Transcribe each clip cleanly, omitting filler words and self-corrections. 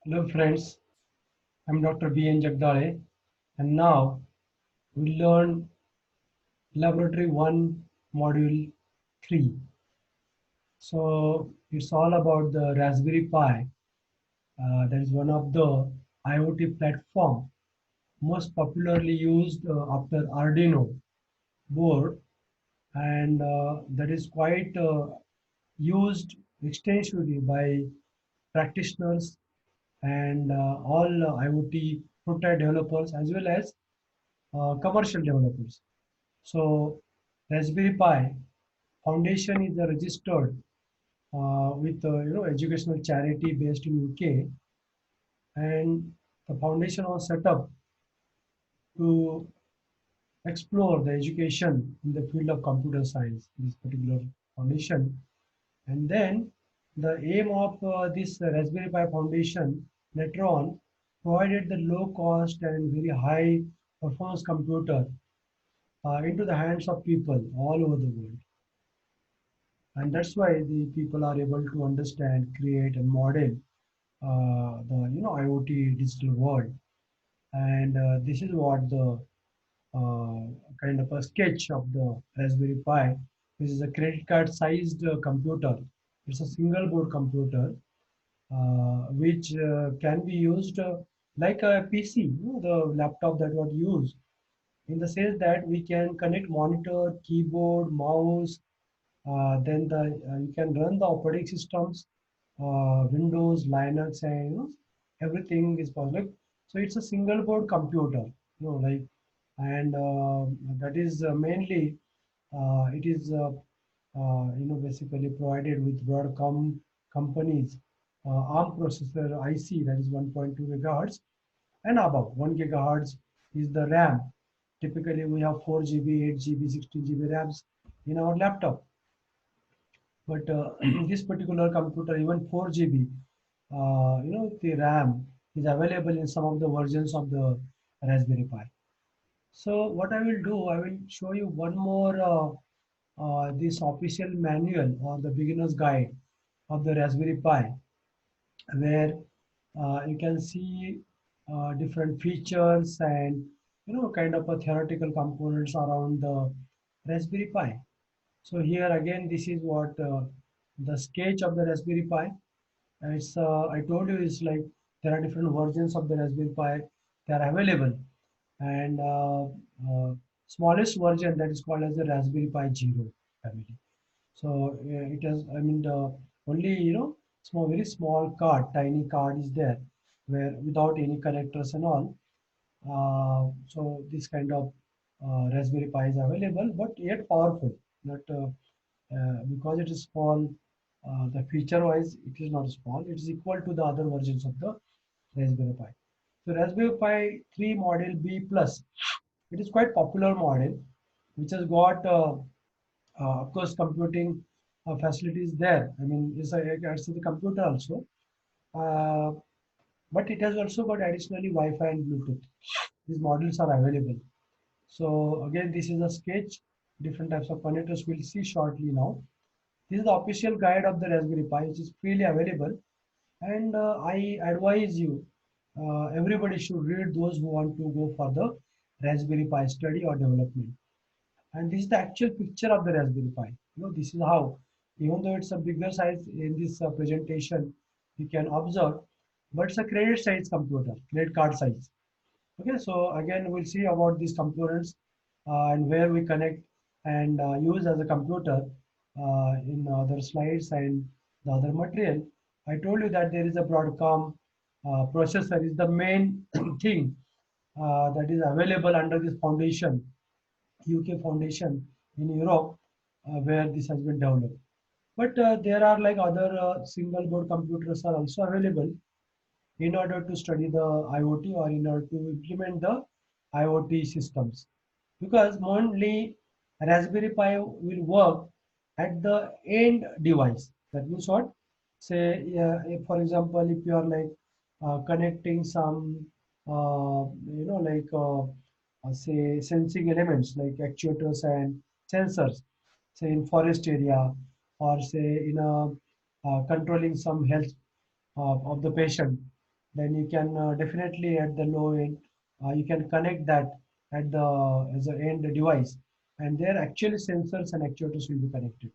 Hello friends, I'm Dr. B.N. Jagdale and now we learn Laboratory 1 Module 3. So it's all about the Raspberry Pi. That is one of the IoT platform most popularly used after Arduino board, and that is quite used extensively by practitioners and all IoT prototype developers as well as commercial developers. So Raspberry Pi Foundation is registered with educational charity based in UK, and the foundation was set up to explore the education in the field of computer science. This particular foundation, and then the aim of this Raspberry Pi Foundation later on provided the low cost and very high performance computer into the hands of people all over the world. And that's why the people are able to understand, create, and model the IoT digital world. And this is what the uh, kind of a sketch of the Raspberry Pi. This is a credit card sized computer. It's a single board computer which can be used like a PC, the laptop that was used, in the sense that we can connect monitor, keyboard, mouse, then you can run the operating systems, Windows, Linux, and everything is possible. So it's a single board computer, like, and that is mainly it is basically provided with Broadcom companies ARM processor IC, that is 1.2 gigahertz and above. 1 gigahertz is the RAM. Typically, we have 4 GB, 8 GB, 16 GB RAMs in our laptop. But this particular computer, even 4 GB, the RAM is available in some of the versions of the Raspberry Pi. So what I will do, I will show you one more this official manual or the beginner's guide of the Raspberry Pi, where you can see different features and kind of a theoretical components around the Raspberry Pi. So here again, this is what the sketch of the Raspberry Pi. It's I told you it's like there are different versions of the Raspberry Pi. They are available, and smallest version that is called as the Raspberry Pi Zero family. So it has, I mean, the only small, very small card, tiny card is there, where without any connectors and all. So this kind of Raspberry Pi is available, but yet powerful. Not because it is small, the feature-wise it is not small. It is equal to the other versions of the Raspberry Pi. So Raspberry Pi 3 model B plus, it is quite popular model, which has got of course computing facilities there. I mean, it's the computer also, uh, but it has also got additionally Wi-Fi and Bluetooth. These models are available. So again, this is a sketch, different types of connectors we'll see shortly now. This is the official guide of the Raspberry Pi, which is freely available. And I advise you, everybody should read those who want to go for the Raspberry Pi study or development. And this is the actual picture of the Raspberry Pi. This is how, even though it's a bigger size in this presentation, you can observe, but it's a credit size computer, credit card size. Okay, so again, we'll see about these components and where we connect and use as a computer in other slides and the other material. I told you that there is a Broadcom processor is the main thing that is available under this foundation, UK foundation in Europe, where this has been developed. But there are like other single board computers are also available in order to study the IoT or in order to implement the IoT systems. Because only Raspberry Pi will work at the end device. That means what? Say, if, for example, if you are like connecting some, say sensing elements like actuators and sensors, say in forest area or say in a controlling some health of the patient. then you can definitely at the low end, you can connect that at the as an end device, and there actually sensors and actuators will be connected.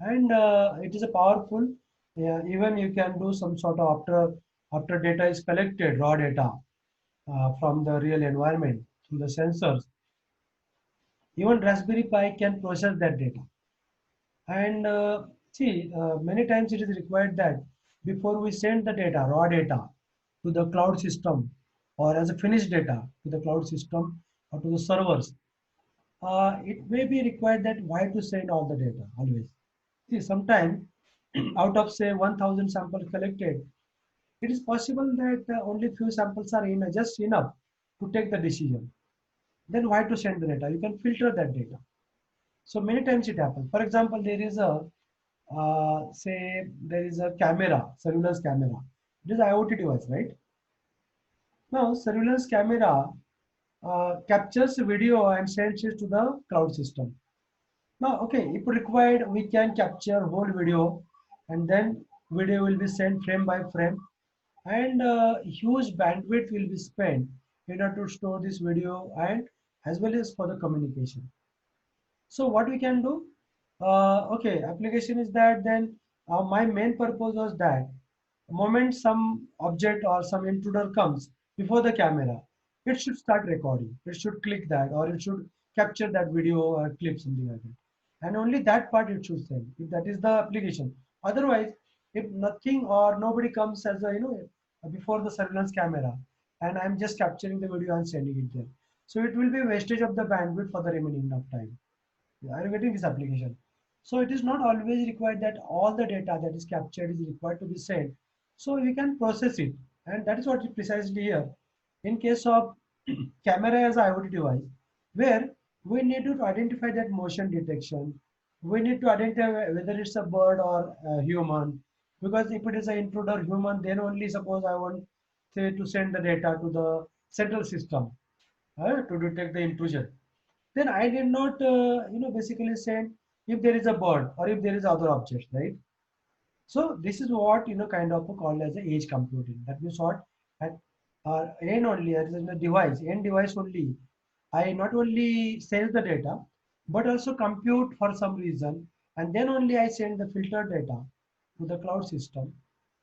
And it is a powerful, even you can do some sort of after data is collected, raw data from the real environment through the sensors, even Raspberry Pi can process that data. And see, many times it is required that before we send the data, raw data, to the cloud system, or as a finished data to the cloud system or to the servers, it may be required that why to send all the data always. See, sometimes out of say 1,000 samples collected, it is possible that only few samples are just enough to take the decision. Then why to send the data? You can filter that data. So many times it happens. For example, there is a say there is a camera, surveillance camera. It is IoT device, right? Now, surveillance camera captures video and sends it to the cloud system. Now, okay, if required, we can capture whole video, and then video will be sent frame by frame, and huge bandwidth will be spent in order to store this video and as well as for the communication. So what we can do? Okay, application is that then my main purpose was that the moment some object or some intruder comes before the camera, it should start recording. It should click that or it should capture that video or clip, something like that. And only that part it should send, if that is the application. Otherwise, if nothing or nobody comes as a, before the surveillance camera, and I'm just capturing the video and sending it there. So it will be wastage of the bandwidth for the remaining of time. Are you getting this application? So it is not always required that all the data that is captured is required to be sent. So we can process it. And that is what is precisely here. In case of camera as IoT device, where we need to identify that motion detection. We need to identify whether it's a bird or a human. Because if it is an intruder human, then only suppose I want say to send the data to the central system to detect the intrusion. Then I did not, basically send if there is a bird or if there is other objects, right? So this is what, kind of called as a edge computing. That means what? At end only, as in the device, end device only, I not only send the data, but also compute for some reason, and then only I send the filtered data to the cloud system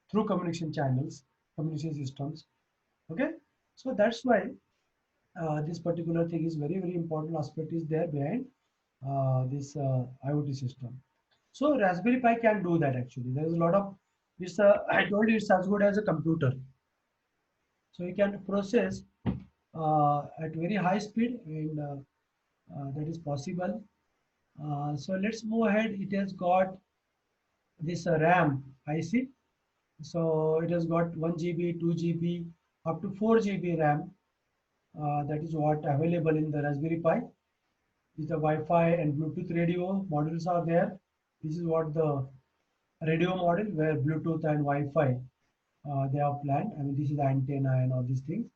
through communication channels, communication systems. Okay, so that's why this particular thing is very, very important aspect is there behind this IoT system. So Raspberry Pi can do that actually. There is a lot of this. I told you it's as good as a computer. So you can process at very high speed, and that is possible. So let's move ahead. It has got this RAM IC. So it has got 1 GB, 2 GB, up to 4 GB RAM. That is what available in the Raspberry Pi. Is the Wi-Fi and Bluetooth radio modules are there. This is what the radio model where Bluetooth and Wi-Fi they are planned. I mean, this is the antenna and all these things.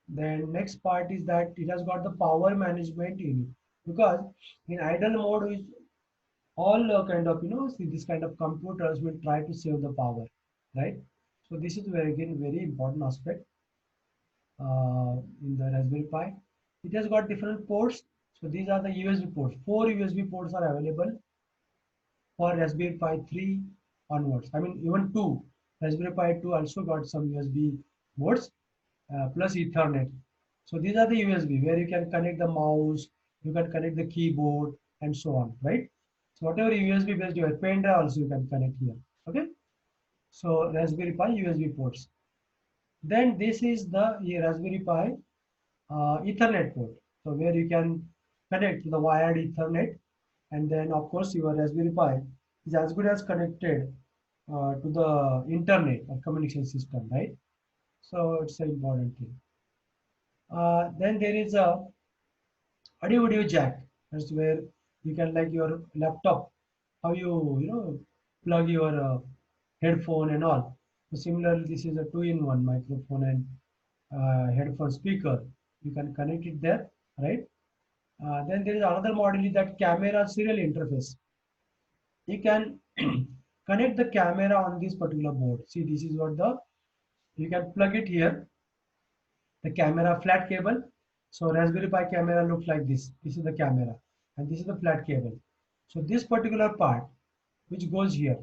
Then next part is that it has got the power management in it, because in idle mode is all kind of, see, this kind of computers will try to save the power, right? So this is very, again, very important aspect in the Raspberry Pi. It has got different ports. So these are the USB ports. 4 USB ports are available for Raspberry Pi 3 onwards. I mean, even 2. Raspberry Pi 2 also got some USB ports plus Ethernet. So these are the USB where you can connect the mouse, you can connect the keyboard, and so on, right? So whatever USB based device, pen drive also you can connect here. Okay. So Raspberry Pi USB ports. Then this is the Raspberry Pi Ethernet port. So where you can connect to the wired Ethernet, and then of course your Raspberry Pi is as good as connected to the internet or communication system, right? So it's an important thing. Then there is a audio jack. That's where you can, like your laptop, how you plug your headphone and all. So similarly, this is a two-in-one microphone and headphone speaker. You can connect it there, right? Then there is another model is that camera serial interface. You can connect the camera on this particular board. See, this is what the You can plug it here, the camera flat cable. So Raspberry Pi camera looks like this. This is the camera and this is the flat cable. So this particular part which goes here,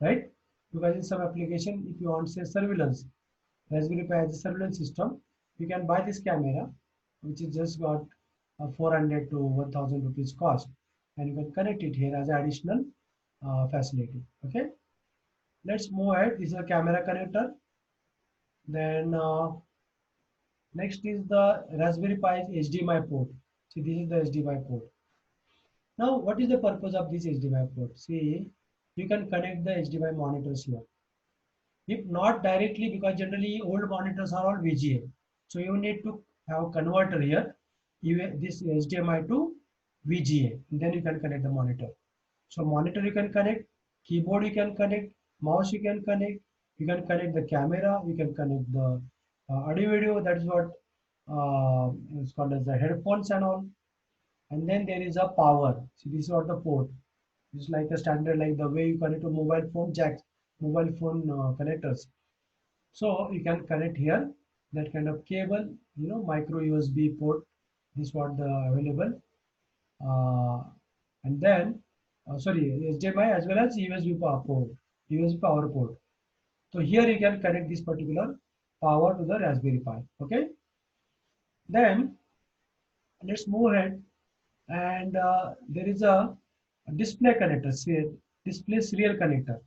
right? Because in some application, if you want say surveillance, Raspberry Pi has a surveillance system. You can buy this camera, which is just got 400 to 1000 rupees cost, and you can connect it here as an additional facility. Okay, let's move ahead. This is a camera connector. Then next is the Raspberry Pi's HDMI port. See, this is the HDMI port. Now, what is the purpose of this HDMI port? See, you can connect the HDMI monitors here. If not directly, because generally old monitors are all VGA. So you need to have converter here, this HDMI to VGA, and then you can connect the monitor. So monitor you can connect, keyboard you can connect, mouse you can connect the camera, you can connect the audio video, that is what it's called as the headphones and all. And then there is a power. See, this is what the port. It's like a standard, like the way you connect to mobile phone jacks, mobile phone connectors. So you can connect here that kind of cable, micro USB port. This is what the available. And then, sorry, HDMI as well as USB power port, USB power port. So here you can connect this particular power to the Raspberry Pi. Okay. Then let's move ahead, and there is a display connector, display serial connector.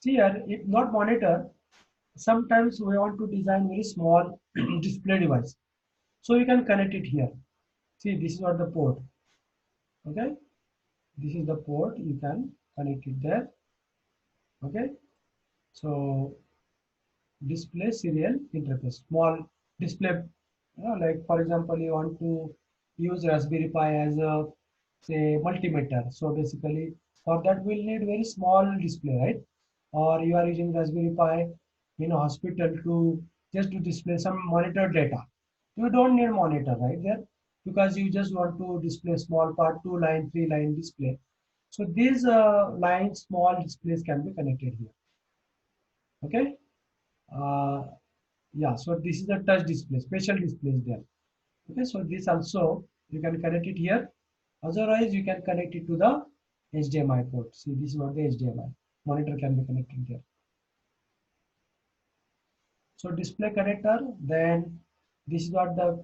See here, if not monitor, sometimes we want to design very small display device. So you can connect it here. See, this is what the port. Okay, this is the port. You can connect it there. Okay, so display serial interface, small display. Like for example, you want to use Raspberry Pi as a say multimeter. So basically, for that we'll need very small display, right? Or you are using Raspberry Pi in a hospital to just to display some monitor data. You don't need monitor right there, because you just want to display small part, 2 line, 3 line display. So these lines, small displays can be connected here. Okay. Uh, yeah. So this is a touch display, special displays there. Okay. So this also you can connect it here. Otherwise, you can connect it to the HDMI port. See, this is what the HDMI monitor can be connected there. So display connector, then this is what the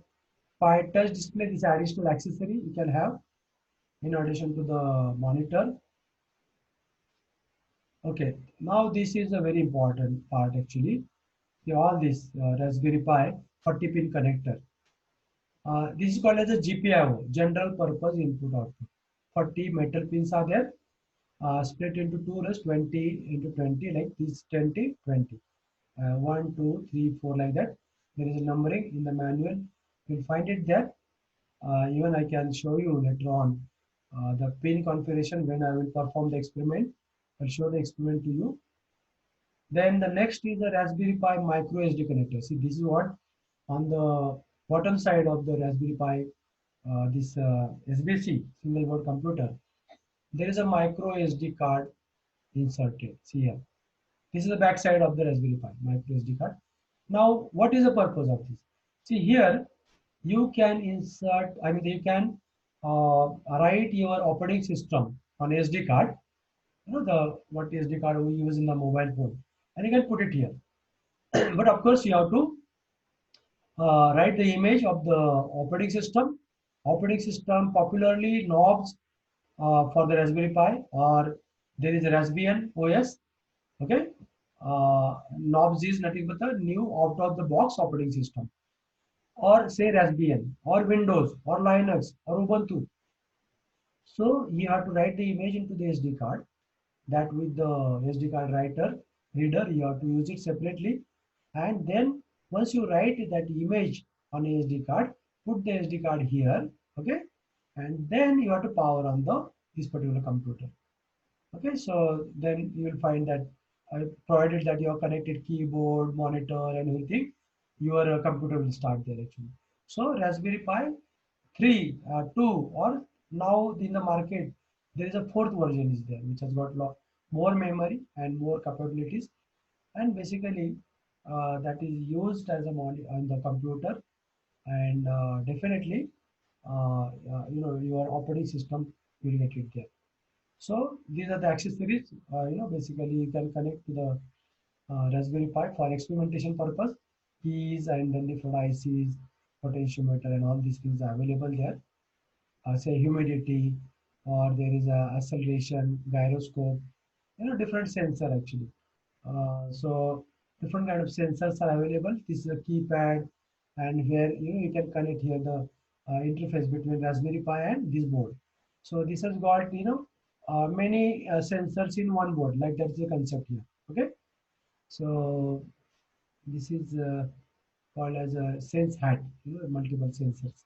Pi touch display, this additional accessory you can have in addition to the monitor. Okay, now this is a very important part actually. See, all this Raspberry Pi 40 pin connector. This is called as a GPIO, general purpose input output. 40 metal pins are there, split into two rest, 20 into 20, like this 20, 20. 1, 2, 3, 4 like that. There is a numbering in the manual. You'll find it there. Even I can show you later on the pin configuration when I will perform the experiment. I'll show the experiment to you. Then the next is the Raspberry Pi micro SD connector. See, this is what on the bottom side of the Raspberry Pi, this SBC, single board computer, there is a micro SD card inserted. See here. This is the back side of the Raspberry Pi, micro SD card. Now, what is the purpose of this? See here, you can insert, you can write your operating system on SD card, what SD card we use in the mobile phone, and you can put it here. But of course, you have to write the image of the operating system. Operating system, popularly knobs for the Raspberry Pi, or there is a Raspbian OS. Okay, knobs is nothing but the new out of the box operating system, or say Raspbian, or Windows, or Linux, or Ubuntu. So you have to write the image into the SD card. That with the SD card reader, you have to use it separately. And then once you write that image on a SD card, put the SD card here, okay? And then you have to power on this particular computer. Okay, so then you will find that provided that you have connected keyboard, monitor, and everything, your computer will start there actually. So Raspberry Pi 3, 2, or now in the market, there is a fourth version is there, which has got lot more memory and more capabilities. And basically, that is used as a module on the computer, and definitely your operating system will get it there. So these are the accessories. Basically you can connect to the Raspberry Pi for experimentation purpose. Keys and then different ICs, potentiometer, and all these things are available there. Say humidity, or there is a acceleration, gyroscope, different sensor actually. So different kind of sensors are available. This is a keypad, and here you can connect here the interface between Raspberry Pi and this board. So this has got many sensors in one board. Like that's the concept here. Okay, so this is called as a sense hat. Multiple sensors.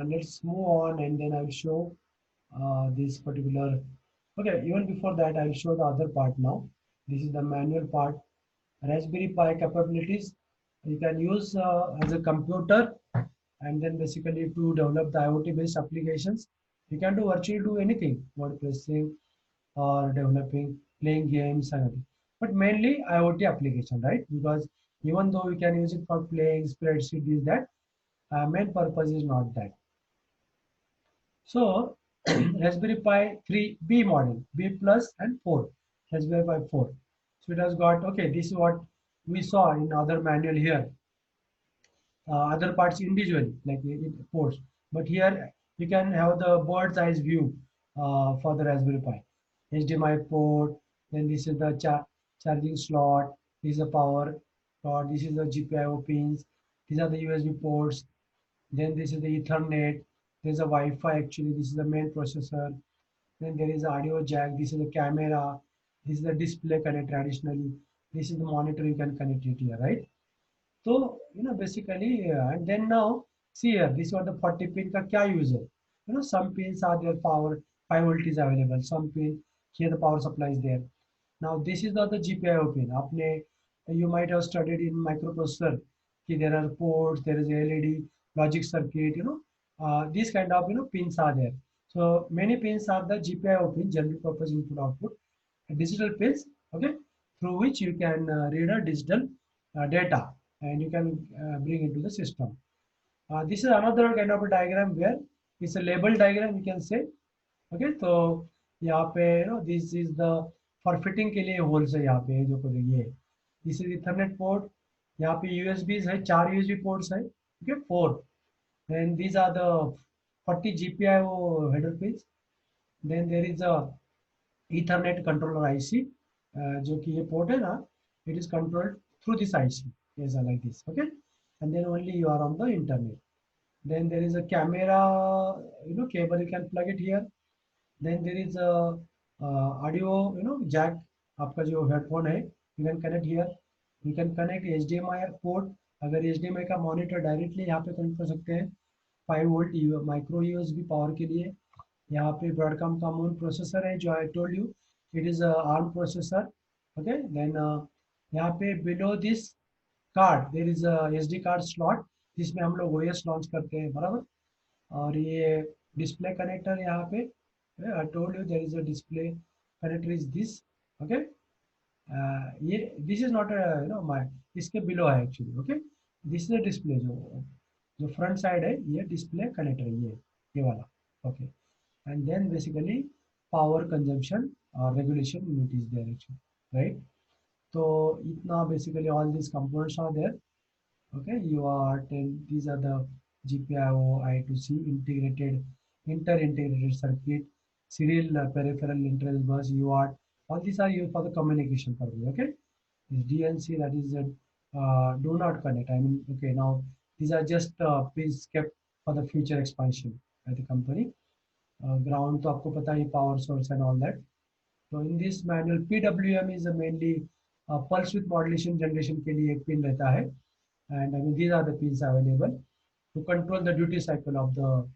Let's move on, and then I'll show this particular. Okay, even before that, I'll show the other part now. This is the manual part. Raspberry Pi capabilities you can use as a computer, and then basically to develop the IoT based applications. You can do virtually do anything, word pressing or developing, playing games and everything. But mainly IoT application, right? Because even though we can use it for playing spreadsheet, is that main purpose is not that. So Raspberry Pi 3B model, B plus and 4, Raspberry Pi 4. So it has got, okay, this is what we saw in other manual here. Other parts individually, like ports. But here you can have the bird's eyes view for the Raspberry Pi. HDMI port, then this is the charging slot, this is the power slot, this is the GPIO pins, these are the USB ports, then this is the Ethernet, there's a Wi-Fi actually, this is the main processor, then there is audio jack, this is the camera, this is the display connect traditionally, this is the monitor you can connect it here, right? So, basically, and then now, see here, this is what the 40 pin ka kya use hai? Some pins are there, power, 5 volt is available, some pin, here the power supply is there. Now, this is not the GPIO pin. You might have studied in microprocessor, there are ports, there is LED, logic circuit, these kind of, pins are there. So, many pins are the GPIO pin, general purpose input output, digital pins, okay, through which you can read a digital data and you can bring into the system. This is another kind of a diagram where it's a label diagram you can say. Okay, so यहाँ पे this is the for fitting के लिए holes है यहाँ पे जो को ये this is Ethernet port. यहाँ पे USBs है 4 USB ports है. Okay, 4. Then these are the 40 GPIO header pins. Then there is a Ethernet controller IC जो कि ये port है ना, it is controlled through this IC. Yes, like this. Okay, and then only you are on the internet. Then there is a camera, cable you can plug it here. Then there is a audio, jack. आपका जो headphone है, you can connect here. You can connect HDMI port. अगर HDMI का monitor directly यहाँ पे connect कर सकते हैं. 5 volt micro USB power के लिए. यहाँ पे Broadcom का मूल प्रोसेसर है जो I told you it is a ARM processor. Okay, then यहाँ पे below this card there is a SD card slot जिसमें हम लोग OS लॉन्च करते हैं बराबर. और ये डिस्प्ले कनेक्टर यहाँ पे I told you there is a display connector is this. Okay, ये this is not a my इसके below है actually. Okay, this is a display जो front side है ये display connector है ये वाला. Okay, and then basically power consumption regulation unit is there actually, right? So itna basically all these components are there. Okay, these are the GPIO I2C integrated inter-integrated circuit, serial peripheral interface bus, UART. All these are used for the communication purpose. Okay, this DNC, that is a do not connect. I mean, okay, now these are just pins kept for the future expansion by the company. Ground तो आपको पता ही power source and all that. So in this manual PWM is mainly pulse width modulation generation के लिए एक pin रहता है. And I mean these are the pins available to control the duty cycle of the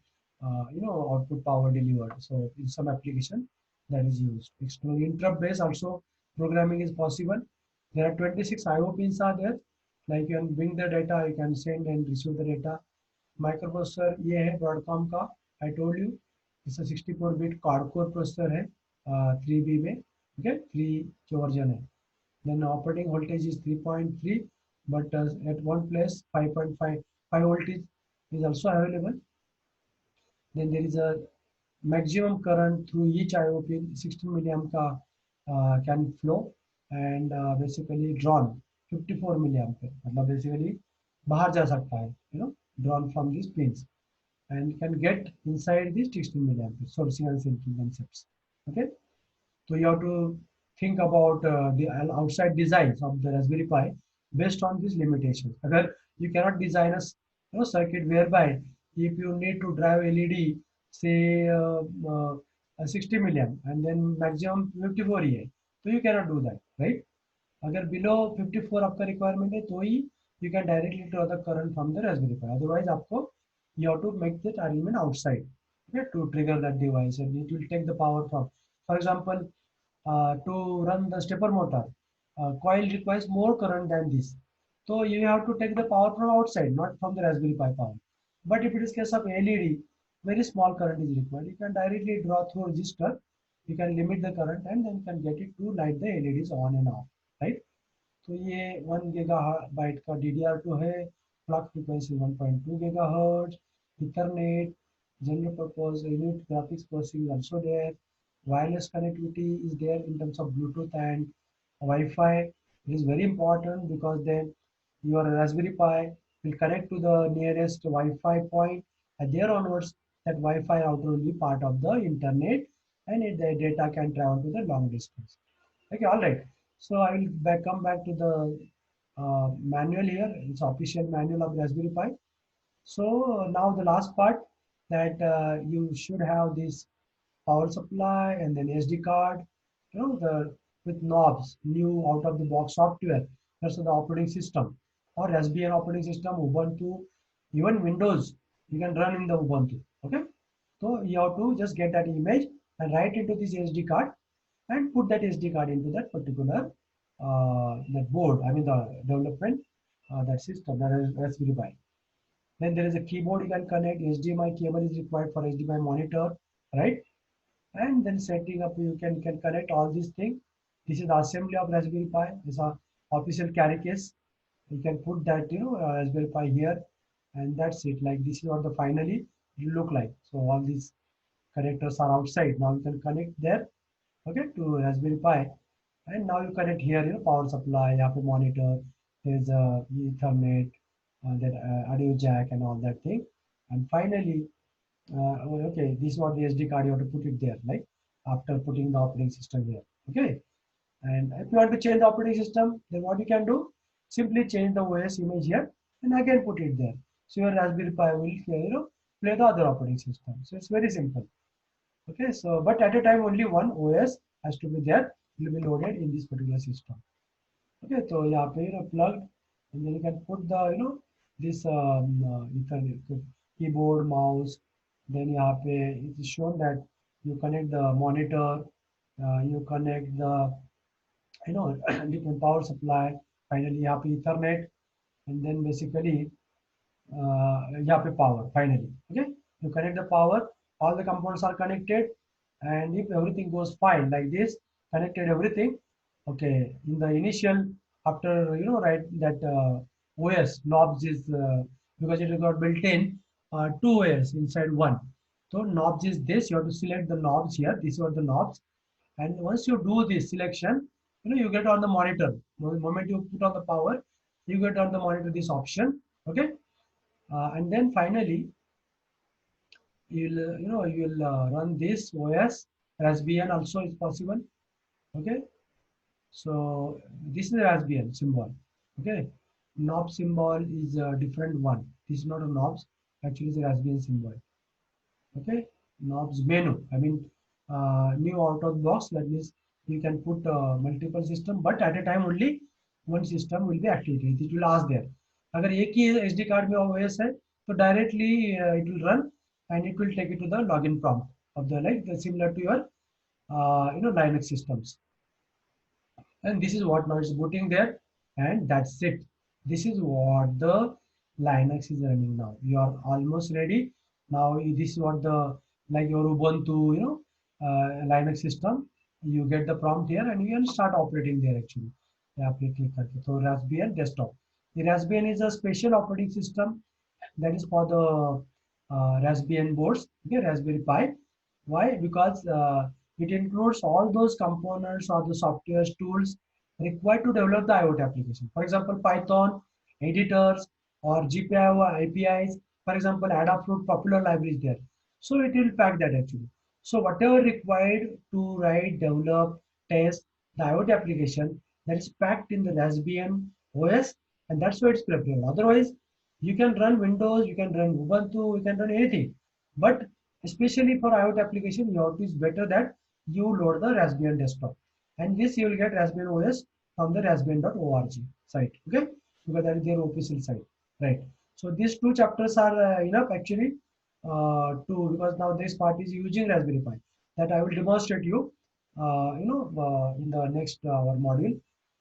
output power delivered. So in some application that is used. External interrupt based also programming is possible. There are 26 IO pins are there. Like you can bring the data, you can send and receive the data. Microprocessor ये है Broadcom का. I told you it's a 64-bit quad core processor है 3B में. Okay, 3 जो version है. Then operating voltage is 3.3, but at one place 5.5 voltage is also available. Then there is a maximum current through each IO pin 16 milliamp can flow, and basically drawn 54 milliamp. मतलब basically बाहर जा सकता है, drawn from these pins, and can get inside these 16 milliamp sourcing and sinking concepts. Okay, so you have to think about the outside designs of the Raspberry Pi based on these limitations. Agar you cannot design a circuit whereby if you need to drive LED, say 60 milliamp and then maximum 54 EA, so you cannot do that, right? अगर below 54 आपका requirement है तो ही you can directly draw the current from the Raspberry Pi. Otherwise आपको you have to make that arrangement outside, okay, to trigger that device, and it will take the power from, for example, to run the stepper motor, coil requires more current than this. So you have to take the power from outside, not from the Raspberry Pi power. But if it is case of LED, very small current is required. You can directly draw through resistor. You can limit the current and then can get it to light the LEDs on and off, right? तो ये 1 gigabyte का DDR2 है, clock frequency 1.2 GHz, Ethernet, general purpose unit graphics processing is also there, wireless connectivity is there in terms of Bluetooth and Wi-Fi. It is very important because then your Raspberry Pi will connect to the nearest Wi-Fi point, and there onwards that Wi-Fi router will be part of the internet, and the data can travel to the long distance. Okay, all right. So I will come back to the manual here. It's official manual of Raspberry Pi. So now the last part, that you should have this power supply and then SD card, the with knobs, new out of the box software. That's the operating system or Raspbian operating system, Ubuntu, even Windows. You can run in the Ubuntu. Okay, so you have to just get that image and write into this SD card and put that SD card into that particular that board. I mean the development that system, that is Raspberry Pi. Then there is a keyboard you can connect. HDMI cable is required for HDMI monitor, right? And then setting up, you can connect all these things. This is the assembly of Raspberry Pi. This is our official carry case. You can put that Raspberry Pi here, and that's it. Like this is what the finally it look like. So all these connectors are outside. Now you can connect there, okay, to Raspberry Pi, and now you connect here, power supply, you have a monitor, there's a Ethernet, that audio jack and all that thing, and finally, okay, this is what the SD card you have to put it there, like after putting the operating system here, okay. And if you want to change the operating system, then what you can do? Simply change the OS image here and again put it there. So your Raspberry Pi will, play the other operating system. So it's very simple. Okay, so but at a time only one OS has to be there, will be loaded in this particular system. Okay, so यहाँ पे plugged, and then you can put the this Ethernet keyboard, mouse. Then यहाँ पे it is shown that you connect the monitor, you connect the different power supply. Finally यहाँ पे Ethernet, and then basically यहाँ पे power. Finally, okay, you connect the power. All the components are connected, and if everything goes fine like this, connected everything, okay, in the initial, after right, that OS knobs is because it got built in two OS inside one. So knobs is this, you have to select the knobs here. These are the knobs, and once you do this selection, you get on the monitor. The moment you put on the power, you get on the monitor this option, okay. And then finally you'll run this OS. Raspbian also is possible, okay. So this is the Raspbian symbol, okay. Knob symbol is a different one. This is not a knobs, actually it's a Raspbian symbol, okay. Knobs menu, I mean new out of box, that means you can put multiple system, but at a time only one system will be activated. It will ask there, अगर एक ही SD card में OS है तो directly it will run, and it will take it to the login prompt of the, like similar to your Linux systems. And this is what now is booting there, and that's it. This is what the Linux is running now. You are almost ready now. This is what the, like your Ubuntu Linux system, you get the prompt here and you can start operating there actually. यहाँ पे click करके तो Raspbian desktop. The Raspbian is a special operating system that is for the Raspbian boards, okay, Raspberry Pi. Why? Because it includes all those components or the software tools required to develop the IoT application. For example, Python, editors, or GPIO APIs. For example, Adafruit, popular libraries there. So it will pack that actually. So whatever required to write, develop, test the IoT application that is packed in the Raspbian OS, and that's why it's preferred. Otherwise, you can run Windows, you can run Ubuntu, you can run anything. But especially for IoT application, it is better that you load the Raspbian desktop. And this you will get Raspbian OS from the raspbian.org site. Okay, because that is their official site, right? So these two chapters are enough actually to, because now this part is using Raspberry Pi that I will demonstrate you, in the next our module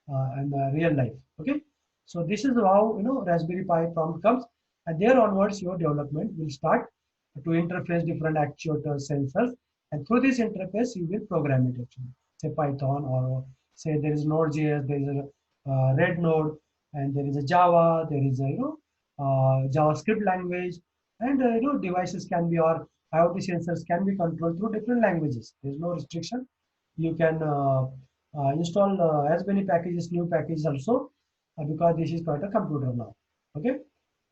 and real life. Okay, so this is how Raspberry Pi prompt comes, and there onwards your development will start to interface different actuators, sensors, and through this interface you will program it actually. Say Python, or say there is Node.js, there is a Red Node, and there is a Java, there is a JavaScript language, and devices can be, or IoT sensors can be controlled through different languages. There is no restriction. You can install as many packages, new packages also, because this is quite a computer now. Okay,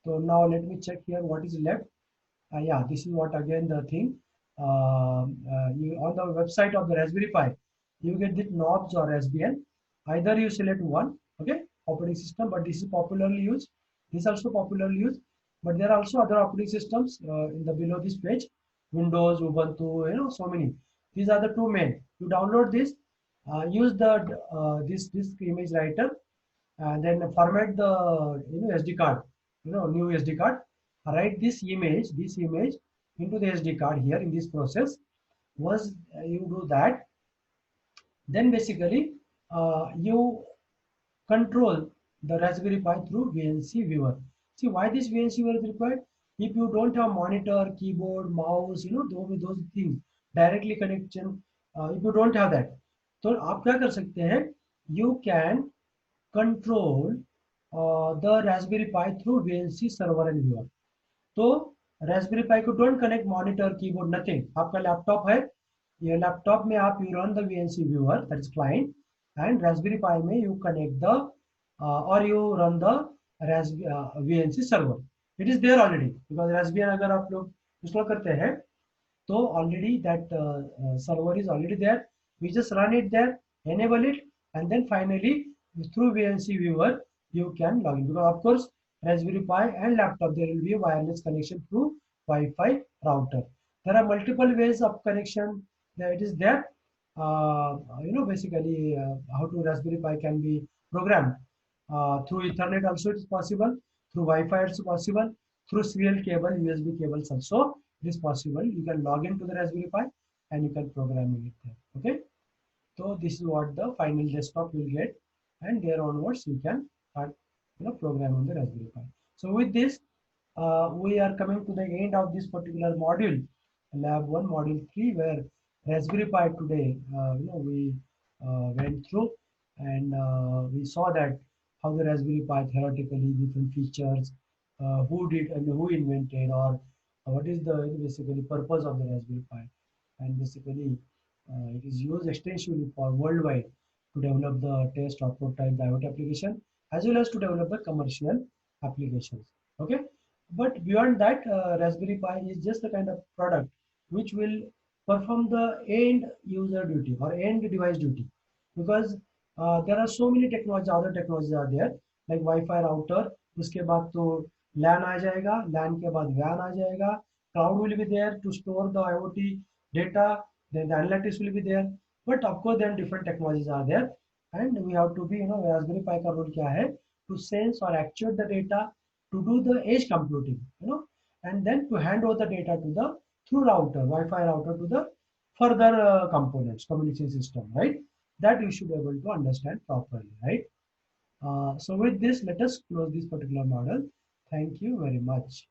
so now let me check here what is left. Yeah, this is what again the thing. You on the website of the Raspberry Pi, you get the knobs or SBN. Either you select one, okay, operating system, but this is popularly used. This is also popularly used, but there are also other operating systems in the below this page. Windows, Ubuntu, so many. These are the two main. You download this, use the this image writer, and then format the SD card, new SD card. Write this image into the SD card here in this process. Once you do that, then basically you control the Raspberry Pi through VNC viewer. See why this VNC viewer is required? If you don't have monitor, keyboard, mouse, those things directly connection, if you don't have that, तो आप क्या कर सकते हैं? You can control the Raspberry Pi through VNC server and viewer. तो Raspberry Pi को don't connect monitor, keyboard, nothing. आपका laptop है, ये लैपटॉप में आप you run the VNC viewer, that is client, and Raspberry Pi में you connect the or you run the VNC server. It is there already because Raspbian अगर आप लोग install करते हैं तो already that server is already there. We just run it there, enable it, and then finally through VNC viewer you can log in. Because of course Raspberry Pi and laptop there will be a wireless connection through Wi-Fi router. There are multiple ways of connection that it is there. Basically how to Raspberry Pi can be programmed. Through Ethernet also it is possible. Through Wi-Fi it's possible. Through serial cable, USB cables also it is possible. You can log into the Raspberry Pi and you can program it there. Okay. So this is what the final desktop will get, and there onwards you can start program on the Raspberry Pi. So with this, we are coming to the end of this particular module, Lab 1, Module 3, where Raspberry Pi today, we went through, and we saw that how the Raspberry Pi theoretically different features, who did and who invented, or what is the basically purpose of the Raspberry Pi, and basically it is used extensively for worldwide to develop the test or prototype the IoT application, as well as to develop the commercial applications. Okay, but beyond that, Raspberry Pi is just the kind of product which will perform the end user duty or end device duty, because there are so many technologies, other technologies are there like Wi-Fi router. उसके बाद तो LAN आ जाएगा, LAN के बाद WAN आ जाएगा, cloud will be there to store the IoT data, then the analytics will be there. But of course then different technologies are there, and we have to be, Raspberry Pi का role क्या है? To sense or actuate the data, to do the edge computing, and then to hand over the data to the through router, Wi-Fi router, to the further components, communication system, right? That you should be able to understand properly, right? So with this, let us close this particular model. Thank you very much.